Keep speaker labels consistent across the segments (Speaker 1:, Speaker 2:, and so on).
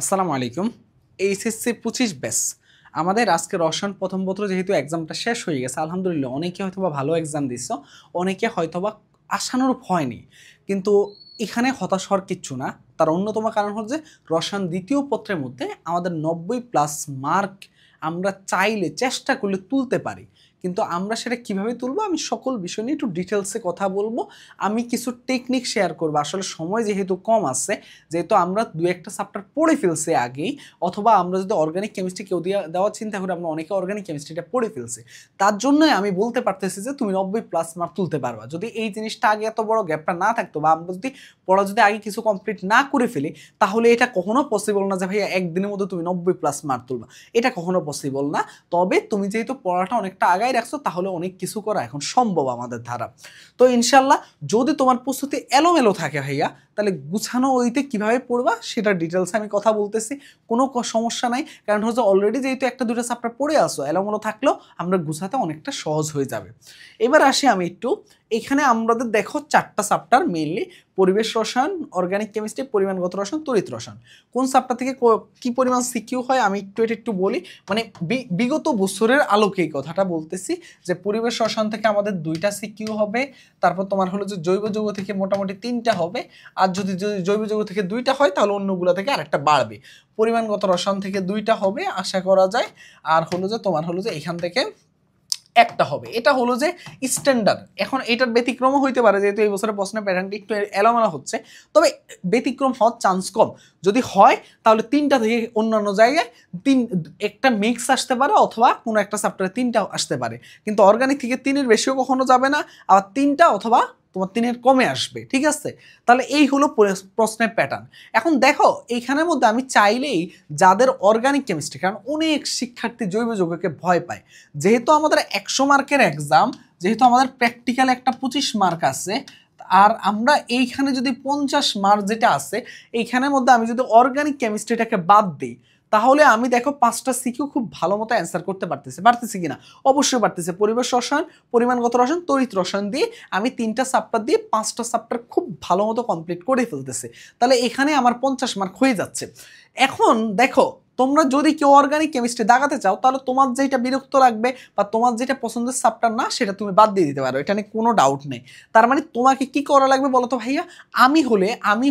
Speaker 1: আসসালামু আলাইকুম। HSC 25 batch আমাদের আজকে রসায়ন প্রথম পত্র যেহেতু এক্সামটা শেষ হয়ে গেছে, আলহামদুলিল্লাহ অনেকে হয়তোবা ভালো এক্সাম দিছো, অনেকে হয়তোবা আশানুরূপ হয়নি। কিন্তু এখানে হতাশ হওয়ার কিচ্ছু না। তার অন্যতম কারণ হচ্ছে রসায়ন দ্বিতীয় পত্রের মধ্যে আমাদের 90+ মার্ক আমরা চাইলে চেষ্টা করলে তুলতে পারি। কিন্তু আমরা সেটা কিভাবে তুলবো আমি সকল বিষয় নিয়ে একটু ডিটেলসে কথা বলবো। আমি কিছু টেকনিক শেয়ার করবো। আসলে সময় যেহেতু কম আছে, যেহেতু আমরা দু একটা চ্যাপ্টার পড়ে ফেলছি আগেই, অথবা আমরা যদি অর্গানিক কেমিস্ট্রি কেউ দেওয়ার চিন্তা করি, আমরা অনেকে অর্গানিক কেমিস্ট্রিটা পড়ে ফেলছি, তার জন্যই আমি বলতে পারতেছি যে তুমি 90+ মার্ক তুলতে পারবা। যদি এই জিনিসটা আগে এত বড় গ্যাপটা না থাকতো, বা আমরা যদি পড়া যদি আগে কিছু কমপ্লিট না করে ফেলি, তাহলে এটা কখনো পসিবল না যে ভাইয়া একদিনের মধ্যে তুমি 90+ মার্ক তুলবা। এটা কখনো পসিবল না। তবে তুমি যেহেতু পড়াটা অনেকটা আগায় রাখছো, তাহলে অনেক কিছু করা এখন সম্ভব আমাদের দ্বারা। তো ইনশাল্লাহ যদি তোমার প্রস্তুতি এলোমেলো থাকে ভাইয়া, তাহলে গুছানো ওইতে কিভাবে পড়বা সেটা ডিটেলসে আমি কথা বলতেছি। কোনো সমস্যা নাই, কারণ হচ্ছে অলরেডি যেহেতু একটা দুটো চ্যাপ্টার পড়ে আসো, এলোমেলো থাকলেও আমরা গুছাতে অনেকটা সহজ হয়ে যাবে। এবার আসি আমি একটু, এখানে আমাদের দেখো 4টা চ্যাপ্টার মেইনলি: পরিবেশ রসায়ন, অর্গানিক কেমিস্ট্রি, পরিমাণগত রসায়ন, তড়িৎ রসায়ন। কোন চ্যাপ্টার থেকে কি পরিমাণ সিকিউ হয় আমি একটু বলি। মানে বিগত বছরের আলোকে এই কথাটা বলতেছি যে পরিবেশ রসায়ন থেকে আমাদের 2টা সিকিউ হবে। তারপর তোমার হলো যে জৈব যৌগ থেকে মোটামুটি 3টা হবে। আর যদি জৈব যৌগ থেকে 2টা হয়, তাহলে অন্যগুলো থেকে আরেকটা বাড়বে। পরিমাণগত রসায়ন থেকে 2টা হবে আশা করা যায়। আর হলো যে তোমার হলো যে এখান থেকে একটা হবে। এটা হলো যে স্ট্যান্ডার্ড। এখন এটার ব্যতিক্রমও হইতে পারে, যেহেতু এই বছরের প্রশ্নের প্যাটার্নটি একটু এলোমেলো হচ্ছে। তবে ব্যতিক্রম হওয়ার চান্স কম। যদি হয় তাহলে 3টা থেকে অন্যান্য জায়গায় একটা মিক্স আসতে পারে, অথবা কোনো একটা চ্যাপ্টারে 3টা আসতে পারে। কিন্তু অর্গানিক থেকে 3-এর বেশিও কখনো যাবে না, আবার 3টা অথবা তোমার 3-এর কমে আসবে। ঠিক আছে, তাহলে এই হলো প্রশ্নের প্যাটার্ন। এখন দেখো এইখানের মধ্যে আমি চাইলেই যাদের অর্গানিক কেমিস্ট্রি, কারণ অনেক শিক্ষার্থী জৈব যৌগকে ভয় পায়। যেহেতু আমাদের 100 মার্কের এক্সাম, যেহেতু আমাদের প্র্যাকটিক্যাল একটা 25 মার্ক আছে, আর আমরা এইখানে যদি 50 মার্ক যেটা আছে, এইখানের মধ্যে আমি যদি অর্গানিক কেমিস্ট্রিটাকে বাদ দিই, তাহলে আমি দেখো 5টা সিকিউ খুব ভালো মতো অ্যান্সার করতে পারতেছি কিনা। অবশ্যই পারতেছে। পরিবেশ রসায়ন, পরিমাণগত রসায়ন, তড়িৎ রসায়ন দিয়ে আমি 3টা চ্যাপ্টার দিয়ে 5টা চ্যাপ্টার খুব ভালো মতো কমপ্লিট করে ফেলতেছে। তাহলে এখানে আমার 50 মার্ক হয়ে যাচ্ছে। এখন দেখো, তোমরা যদি কেউ অর্গানিক কেমিস্ট্রি দাগাতে চাও, তাহলে তোমার যেটা বিরক্ত লাগবে বা তোমার যেটা পছন্দের চ্যাপ্টার না, সেটা তুমি বাদ দিয়ে দিতে পারো। এটা নিয়ে কোনো ডাউট নেই। তার মানে তোমাকে কি করা লাগবে বলো তো ভাইয়া? আমি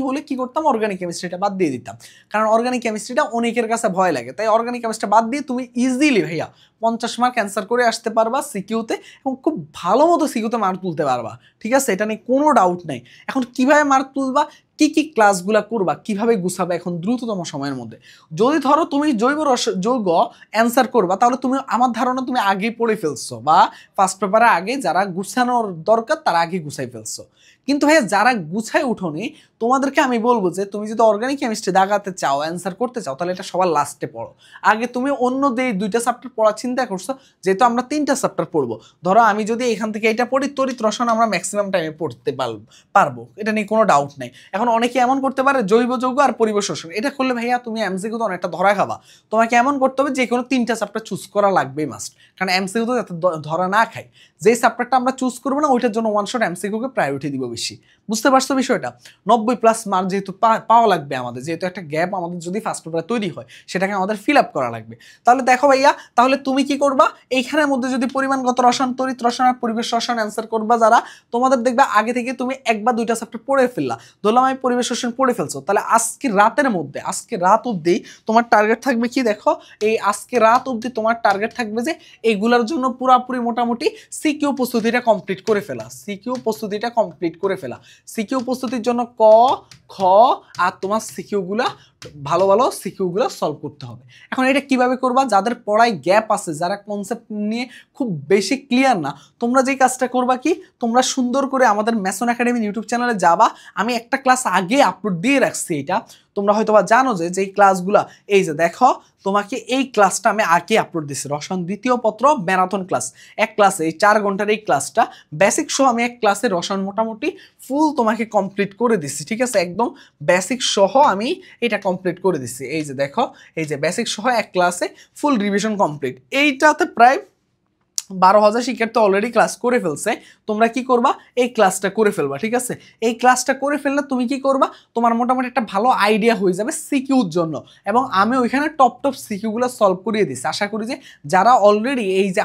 Speaker 1: হলে কি করতাম? অর্গানিক কেমিস্ট্রিটা বাদ দিয়ে দিতাম। কারণ অর্গানিক কেমিস্ট্রিটা অনেকের কাছে ভয় লাগে, তাই অর্গানিক কেমিস্ট্রি বাদ দিয়ে তুমি ইজিলি ভাইয়া 50 মার্ক অ্যান্সার করে আসতে পারবা সিকিউতে, এবং খুব ভালো মতো সিকিউতে মার্ক তুলতে পারবা। ঠিক আছে, এটা নিয়ে কোনো ডাউট নেই। এখন কিভাবে মার্ক তুলবা, কি কি ক্লাসগুলো করবা, কিভাবে গুছাবে এখন দ্রুততম সময়ের মধ্যে? যদি ধরো তুমি যৌগ অ্যান্সার করবা, তাহলে তুমি, আমার ধারণা তুমি আগেই পড়ে ফেলছো, বা ফার্স্ট পেপারে আগে যারা গুছানোর দরকার তারা আগে গুছাই ফেলছো। কিন্তু ভাইয়া যারা গুছায় উঠোনি, তোমাদেরকে আমি বলবো যে তুমি যদি অর্গানিক কেমিস্ট্রি দাগাতে চাও, অ্যান্সার করতে চাও, তাহলে এটা সবার লাস্টে পড়ো। আগে তুমি অন্য 2টা চ্যাপ্টার পড়ার চিন্তা করছো, যেহেতু আমরা 3টা চ্যাপ্টার পড়বো। ধরো আমি যদি এখান থেকে এটা পড়ি, তড়িৎ রসায়ন আমরা ম্যাক্সিমাম টাইমে পড়তে পারবো, এটা নিয়ে কোনো ডাউট নেই। এখন অনেকে এমন করতে পারে জৈব যৌগ আর পরিবেশ রসায়ন, এটা করলে ভাইয়া তুমি এমসিকিউ তো অনেকটা ধরা খাবা। তোমাকে এমন করতে হবে যে কোনো 3টা চ্যাপ্টার চুজ করা লাগবেই মাস্ট, কারণ এমসিকিউ তো যাতে ধরা না খায়। যে চ্যাপ্টারটা আমরা চুজ করবো না, ওইটার জন্য ওয়ান শট এমসিকিউকে প্রায়োরিটি দিব বেশি। বুঝতে পারছো বিষয়টা? 90+ মার্ক যেহেতু পাওয়া লাগবে আমাদের, যেহেতু একটা গ্যাপ আমাদের যদি ফার্স্ট পেপারে তৈরি হয়, সেটাকে আমাদের ফিল আপ করা লাগবে। তাহলে দেখো ভাইয়া, তাহলে তুমি কি করবা? এইখানের মধ্যে যদি পরিমাণগত রসায়ন, তড়িৎ রসায়ন আর পরিবেশ রসায়ন অ্যান্সার করবা যারা, তোমাদের দেখবা আগে থেকে তুমি 1 বা 2টা চ্যাপ্টার পড়ে ফেললা। ধরলাম আমি পরিবেশ রসায়ন পড়ে ফেলছো, তাহলে আজকে রাতের মধ্যে, আজকে রাত অবধি তোমার টার্গেট থাকবে কি দেখো, এই আজকে রাত অবধি তোমার টার্গেট থাকবে যে এইগুলোর জন্য পুরোপুরি মোটামুটি সিকিউ প্রস্তুতিটা কমপ্লিট করে ফেলা। সিকিউ প্রস্তুতির জন্য ক, খ আর তোমার সিকিউগুলা, ভালো সিকিউগুলো সলভ করতে হবে। এখন এটা কিভাবে করবা? যাদের পড়ায় গ্যাপ আছে, যারা কনসেপ্ট নিয়ে খুব বেশি ক্লিয়ার না, তোমরা যে কাজটা করবা কি, তোমরা সুন্দর করে আমাদের ম্যাসন একাডেমি ইউটিউব চ্যানেলে যাবা। আমি একটা ক্লাস আগে আপলোড দিয়ে রাখছি, এটা তোমরা হয়তোবা জানো যে এই ক্লাসগুলা, এই যে দেখো, তোমাকে এই ক্লাসটা আমি আগে আপলোড দিচ্ছি, রসায়ন দ্বিতীয় পত্র ম্যারাথন ক্লাস। এক ক্লাসে এই 4 ঘন্টার এই ক্লাসটা বেসিক সহ আমি এক ক্লাসে রসায়ন মোটামুটি ফুল তোমাকে কমপ্লিট করে দিচ্ছি। ঠিক আছে, একদম বেসিক সহ আমি এটা কমপ্লিট করে দিচ্ছি। এই যে দেখো, এই যে বেসিক সহ এক ক্লাসে ফুল রিভিশন কমপ্লিট। এইটাতে প্রায় 12,000 শিক্ষার্থী অলরেডি ক্লাস করে ফেলছে। তোমরা কি করবা, এই ক্লাসটা করে ফেলবা, ঠিক আছে। এই ক্লাসটা করে ফেললে তুমি কি করবা, তোমার মোটামুটি একটা ভালো আইডিয়া হয়ে যাবে সিকিউর জন্য। এবং আমি ওইখানে টপ সিকিউগুলো সলভ করিয়ে দিচ্ছি। আশা করি যে যারা অলরেডি এই যে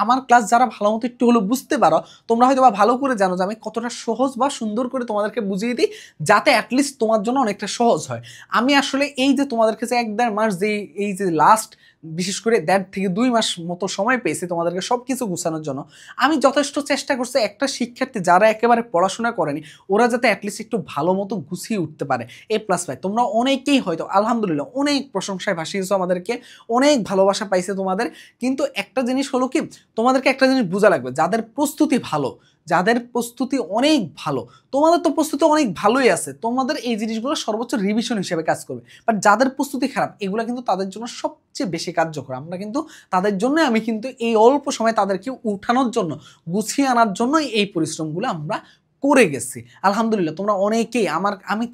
Speaker 1: আমার ক্লাস যারা ভালো মতো একটু হলেও বুঝতে পারো, তোমরা হয়তো বা ভালো করে জানো যে আমি কতটা সহজ বা সুন্দর করে তোমাদেরকে বুঝিয়ে দিই, যাতে অ্যাটলিস্ট তোমার জন্য অনেকটা সহজ হয়। আমি আসলে এই যে তোমাদের কাছে 1-1.5 মাস যে এই যে লাস্ট বিশেষ করে 1.5 থেকে 2 মাস মতো সময় পেয়েছি তোমাদেরকে সব কিছু গুছানোর জন্য, আমি যথেষ্ট চেষ্টা করছি একটা শিক্ষার্থী যারা একেবারে পড়াশোনা করেনি ওরা যাতে অ্যাটলিস্ট একটু ভালো মতো গুছিয়ে উঠতে পারে, A+ পায়। তোমরা অনেকেই হয়তো আলহামদুলিল্লাহ অনেক প্রশংসায় ভাসিয়েছো আমাদেরকে, অনেক ভালোবাসা পাইছে তোমাদের। কিন্তু একটা জিনিস হলো কি, তোমাদেরকে একটা জিনিস বোঝা লাগবে, যাদের প্রস্তুতি ভালো, যাদের প্রস্তুতি অনেক ভালো, তোমাদের তো প্রস্তুতি অনেক ভালোই আছে, তোমাদের এই জিনিসগুলো সর্বোচ্চ রিভিশন হিসেবে কাজ করবে। বাট যাদের প্রস্তুতি খারাপ, এগুলো কিন্তু তাদের জন্য সবচেয়ে বেশি কার্যকর। আমরা কিন্তু তাদের জন্য, আমি কিন্তু এই অল্প সময় তাদেরকে উঠানোর জন্য, গুছিয়ে আনার জন্য এই পরিশ্রমগুলো আমরা করে গেছি। আলহামদুলিল্লাহ তোমরা অনেকেই আমি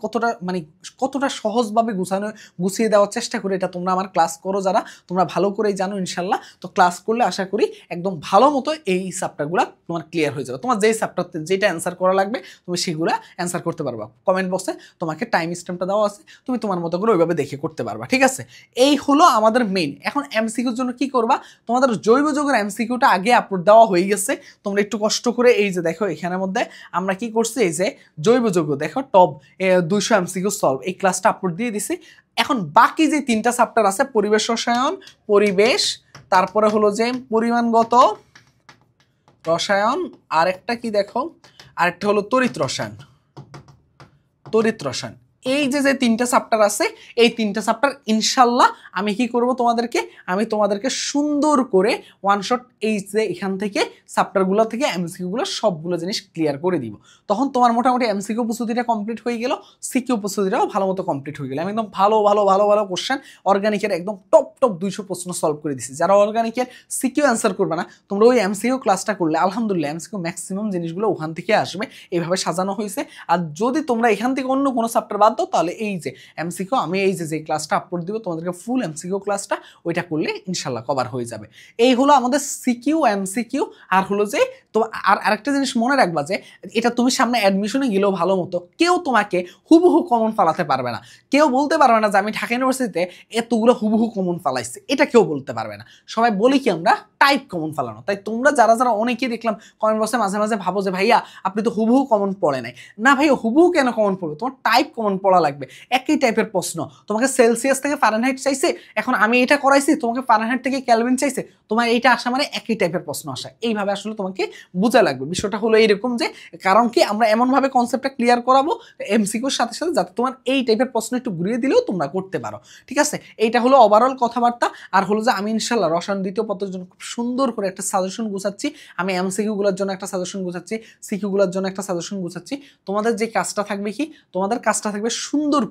Speaker 1: কতটা সহজভাবে গুছিয়ে দেওয়ার চেষ্টা করি, এটা তোমরা আমার ক্লাস করো যারা, তোমরা ভালো করেই জানো ইনশাল্লাহ। তো ক্লাস করলে আশা করি একদম ভালো মতো এই চ্যাপ্টারগুলো তোমার ক্লিয়ার হয়ে যাবে। তোমার যেই চ্যাপ্টারতে যেটা অ্যান্সার করা লাগবে তুমি সেগুলো অ্যান্সার করতে পারবা। কমেন্ট বক্সে তোমাকে টাইম স্ট্যাম্পটা দেওয়া আছে, তুমি তোমার মতো করে ওইভাবে দেখে করতে পারবা, ঠিক আছে। এই হলো আমাদের মেইন। এখন এমসিকিউর জন্য কি করবা, তোমাদের জৈব যৌগের এমসিকিউটা আগে আপলোড দেওয়া হয়ে গেছে। তোমরা একটু কষ্ট করে এই যে দেখো এখানের মধ্যে আমরা কি করছি, এই যে জৈব যৌগ দেখো টপ 200 এমসিকিউ সলভ, এই ক্লাসটা আপলোড দিয়ে দিছি। এখন বাকি যে 3টা চ্যাপ্টার আছে, পরিবেশ রসায়ন, পরিবেশ, তারপরে হলো যে পরিমাণগত রসায়ন, আরেকটা কি দেখো, আরেকটা হলো তড়িৎ রসায়ন। এই যে 3টা চ্যাপ্টার আছে, এই 3টা চ্যাপ্টার ইনশাল্লাহ আমি কি করব, তোমাদেরকে সুন্দর করে ওয়ান শট এই যে এখান থেকে চ্যাপ্টারগুলো থেকে এমসিকিউগুলো সবগুলো জিনিস ক্লিয়ার করে দিব। তখন তোমার মোটামুটি এমসিকিউ প্রস্তুতিটা কমপ্লিট হয়ে গেল, সিকিউ প্রস্তুতিটাও ভালো মতো কমপ্লিট হয়ে গেল। আমি একদম ভালো কোশ্চেন অর্গানিকের একদম টপ 200 প্রশ্ন সলভ করে দিছি। যারা অর্গানিকের সিকিউ অ্যান্সার করবে না, তোমরা ওই এমসিকিউ ক্লাসটা করলে আলহামদুলিল্লাহ এমসিকিউ ম্যাক্সিমাম জিনিসগুলো ওখান থেকে আসবে, এইভাবে সাজানো হয়েছে। আর যদি তোমরা এখান থেকে অন্য কোনো চ্যাপ্টার বাদ দাও, তাহলে এই যে এমসিকিউ আমি এই যে ক্লাসটা আপলোড দিব তোমাদেরকে, ফুল এমসিকিউ ক্লাসটা, ওইটা করলে ইনশাল্লাহ কভার হয়ে যাবে। এই হলো আমাদের সিকিউ এমসিকিউ। আর হলো যে তো আরেকটা জিনিস মনে রাখবা যে এটা তুমি সামনে অ্যাডমিশনে গেলেও ভালো মতো কেউ তোমাকে হুবহু কমন ফালাতে পারবে না। কেউ বলতে পারবে না যে আমি ঢাকা ইউনিভার্সিটিতে এতগুলো হুবহু কমন ফালাইছি, এটা কেউ বলতে পারবে না। সবাই বলি কি আমরা টাইপ কমন ফালানো। তাই তোমরা যারা অনেকেই দেখলাম কমেন্ট বক্সে মাঝে মাঝে ভাবো যে ভাইয়া আপনি তো হুবহু কমন পড়ে নাই। না ভাইয়া, হুবহু কেন কমন পড়বে, তোমার টাইপ কমন পড়া লাগবে। একই টাইপের প্রশ্ন, তোমাকে সেলসিয়াস থেকে ফারেনহাইট চাইছে, এখন আমি এটা করাইছি, তোমাকে ফারেনহাইট থেকে ক্যালভিন চাইছে, তোমার এইটা আসা মানে একই টাইপের প্রশ্ন আসা। এইভাবে আসলে তোমাকে বোঝা লাগবে। বিষয়টা হলো এইরকম যে, কারণ কি আমরা এমনভাবে কনসেপ্টটা ক্লিয়ার করাবো এমসিকিউর সাথে সাথে, যাতে তোমার এই টাইপের প্রশ্ন একটু ঘুরিয়ে দিলেও তোমরা করতে পারো, ঠিক আছে। এইটা হলো ওভারঅল কথাবার্তা। আর হলো যে আমি ইনশাল্লাহ রসায়ন 2য় পত্রের জন্য খুব সুন্দর করে একটা সাজেশন গুছাচ্ছি। আমি এমসিকিউগুলোর জন্য একটা সাজেশন গুছাচ্ছি, সিকিউগুলোর জন্য একটা সাজেশন গুছাচ্ছি। তোমাদের যে কাজটা থাকবে কি, তোমাদের কাজটা থাকবে সুন্দর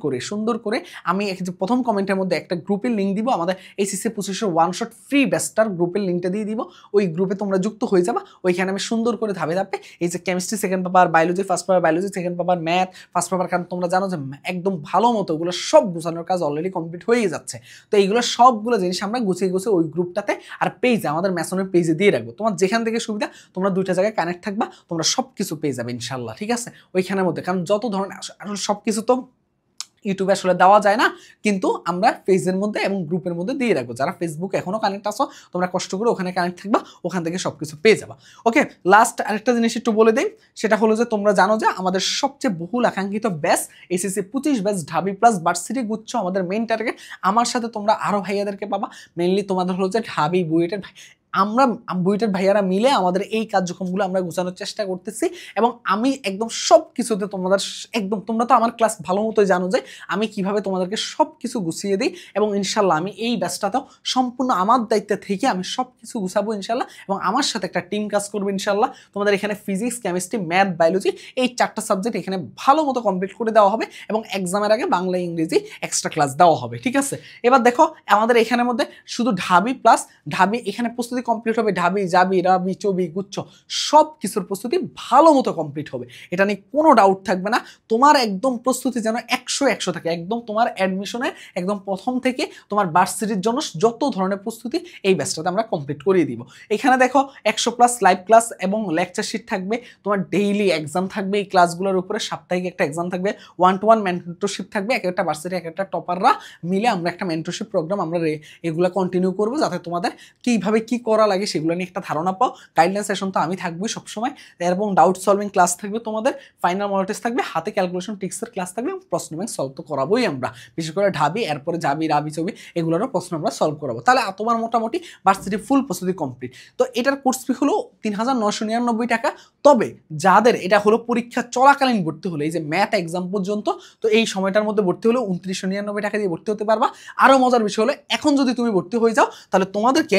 Speaker 1: করে আমি প্রথম কমেন্টের মধ্যে একটা গ্রুপের লিঙ্ক দিব, আমাদের এইচএসসি 25 ওয়ান শট ফ্রি ব্যাচটার গ্রুপের লিঙ্কটা দিয়ে দিব। ওই গ্রুপে তোমরা যুক্ত হয়ে যাবা। ওইখানে আমি সুন্দর করে ধাপে এই যে chemistry second paper, biology first paper, biology second paper, math first paper, কারণ তোমরা জানো যে একদম ভালো মতো ওগুলো সব গুছানোর কাজ অলরেডি কমপ্লিট হয়ে যাচ্ছে। তো এইগুলো সবগুলো জিনিস আমরা গুছিয়ে ওই গ্রুপটাতে আর পেজে, আমাদের ম্যাসনের পেজে দিয়ে রাখবো। তোমার যেখান থেকে সুবিধা, তোমরা 2টা জায়গায় কানেক্ট থাকবা, তোমরা সব কিছু পেয়ে যাবে ইনশাল্লাহ, ঠিক আছে। ওইখানের মধ্যে, কারণ যত ধরনের আসলে সব কিছু তো ইউটিউবে আসলে দেওয়া যায় না, কিন্তু আমরা পেজের মধ্যে এবং গ্রুপের মধ্যে দিয়ে রাখবো। যারা ফেসবুকে এখনো কানেক্ট আসো, তোমরা কষ্ট করে ওখানে কানেক্ট থাকবা, ওখান থেকে সবকিছু পেয়ে যাবা। ওকে, লাস্ট আরেকটা জিনিস একটু বলে দিই, সেটা হলো যে তোমরা জানো যে আমাদের সবচেয়ে বহুল আকাঙ্ক্ষিত ব্যাচ এইচএসসি 25 ব্যাচ ঢাবি প্লাস ভার্সিটি গুচ্ছ আমাদের মেইন টার্গেট। আমার সাথে তোমরা আরো ভাইয়াদেরকে পাবা, মেইনলি তোমাদের হলো যে ঢাবি বুয়েটের আমরা বুয়েটের ভাইয়ারা মিলে আমাদের এই কার্যক্রমগুলো আমরা গুছানোর চেষ্টা করতেছি। এবং আমি একদম সব কিছুতে তোমাদের তোমরা তো আমার ক্লাস ভালো মতোই জানো যে আমি কিভাবে তোমাদেরকে সব কিছু গুছিয়ে দিই। এবং ইনশাল্লাহ আমি এই ব্যাচটাতেও সম্পূর্ণ আমার দায়িত্বে থেকে আমি সব কিছু গুছাবো ইনশাল্লাহ। এবং আমার সাথে একটা টিম কাজ করবে ইনশাল্লাহ। তোমাদের এখানে ফিজিক্স, কেমিস্ট্রি, ম্যাথ, বায়োলজি এই 4টা সাবজেক্ট এখানে ভালো মতো কমপ্লিট করে দেওয়া হবে। এবং এক্সামের আগে বাংলা ইংরেজি এক্সট্রা ক্লাস দেওয়া হবে, ঠিক আছে। এবার দেখো আমাদের এখানের মধ্যে শুধু ঢাবি প্লাস ঢাবি এখানে প্রস্তুতি প্রস্তুতি কমপ্লিট হবে, ঢাবি জাবি রাবি চবি গুচ্ছ সব কিছুর প্রস্তুতি ভালো মতো কমপ্লিট হবে, এটা নিয়ে কোনো ডাউট থাকবে না। তোমার একদম প্রস্তুতি যেন 100 থাকে, একদম তোমার অ্যাডমিশনের একদম প্রথম থেকে তোমার ভার্সিটির জন্য যত ধরনের প্রস্তুতি এই ব্যাচটাতে আমরা কমপ্লিট করিয়ে দিব। এখানে দেখো 100+ লাইভ ক্লাস এবং লেকচার শিট থাকবে, তোমার ডেইলি এক্সাম থাকবে এই ক্লাসগুলোর উপরে, সাপ্তাহিক একটা এক্সাম থাকবে, 1-to-1 মেন্টরশিপ থাকবে, এক একটা ভার্সিটি এক একটা টপাররা মিলে আমরা একটা মেন্টরশিপ প্রোগ্রাম আমরা এগুলো কন্টিনিউ করবো, যাতে তোমাদের কীভাবে কী করা লাগে সেগুলো নিয়ে একটা ধারণা পাও। গাইডলাইন সেশন তো আমি থাকবোই সবসময়, এবং ডাউট সলভিং ক্লাস থাকবে তোমাদের, ফাইনাল মডেল টেস্ট থাকবে, হাতে ক্যালকুলেশন টিক্সের ক্লাস থাকবে, প্রশ্ন ব্যাংক সলভ তো করাবোই আমরা, বিশেষ করে ঢাবি এরপরে জাবি রাবি চবি এগুলোরও প্রশ্ন আমরা সলভ করাবো। তাহলে তোমার মোটামুটি ভার্সিটি ফুল প্রস্তুতি কমপ্লিট। তো এটার কোর্স ফি হলো 3,999 টাকা। তবে যাদের এটা হলো পরীক্ষা চলাকালীন ভর্তি হলো, এই যে ম্যাথ এক্সাম পর্যন্ত, তো এই সময়টার মধ্যে ভর্তি হলো 2999 টাকা দিয়ে ভর্তি হতে পারবা। আরও মজার বিষয় হলো এখন যদি তুমি ভর্তি হয়ে যাও তাহলে তোমাদেরকে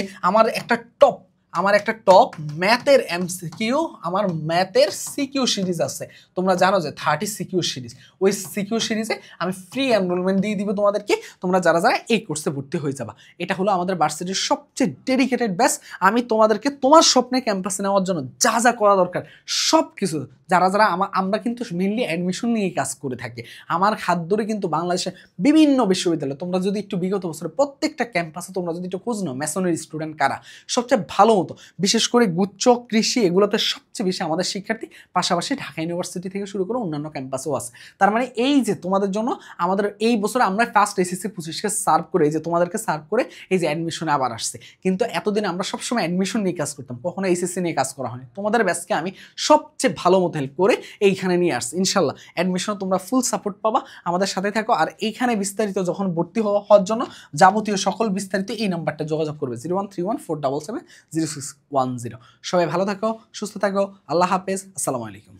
Speaker 1: আমার একটা টপ ম্যাথের এমসিকিউ, আমার ম্যাথের সিকিউ সিরিজ আছে, তোমরা জানো যে 30 সিকিউ সিরিজ, ওই সিকিউ সিরিজে আমি ফ্রি এনরোলমেন্ট দিয়ে দিব তোমাদেরকে, তোমরা যারা যারা এই কোর্সে ভর্তি হয়ে যাবা। এটা হলো আমাদের ভার্সিটির সবচেয়ে ডেডিকেটেড ব্যাচ। আমি তোমাদেরকে তোমার স্বপ্নে ক্যাম্পাসে নেওয়ার জন্য যা যা করা দরকার সব কিছু, যারা যারা আমরা কিন্তু মেনলি অ্যাডমিশন নিয়ে কাজ করে থাকি, আমার হাত ধরে কিন্তু বাংলাদেশের বিভিন্ন বিশ্ববিদ্যালয়, তোমরা যদি একটু বিগত বছরে প্রত্যেকটা ক্যাম্পাসে তোমরা যদি একটু খোঁজ নাও মেসনের স্টুডেন্ট কারা সবচেয়ে ভালো মতো, বিশেষ করে গুচ্ছ কৃষি এগুলোতে সবচেয়ে বেশি আমাদের শিক্ষার্থী, পাশাপাশি ঢাকা ইউনিভার্সিটি থেকে শুরু করে অন্যান্য ক্যাম্পাসেও আছে। তার মানে এই যে তোমাদের জন্য আমাদের এই বছর আমরা ফার্স্ট এসএসসি 25কে সার্ভ করে, এই যে তোমাদেরকে সার্ভ করে এই যে অ্যাডমিশনে আবার আসছে, কিন্তু এতদিন আমরা সবসময় অ্যাডমিশন নিয়ে কাজ করতাম, কখনো এসএসসি নিয়ে কাজ করা হয়নি। তোমাদের ব্যাচকে আমি সবচেয়ে ভালো মতো হেল্প করে এইখানে নিয়ে আসছি, ইনশাল্লাহ অ্যাডমিশনে তোমরা ফুল সাপোর্ট পাবা, আমাদের সাথে থাকো। আর এইখানে বিস্তারিত যখন ভর্তি হওয়ার জন্য যাবতীয় সকল বিস্তারিত এই নাম্বারটা যোগাযোগ করবে 01314770610। সবাই ভালো থাকো, সুস্থ থাকো, আল্লাহ হাফেজ, আসসালামু আলাইকুম।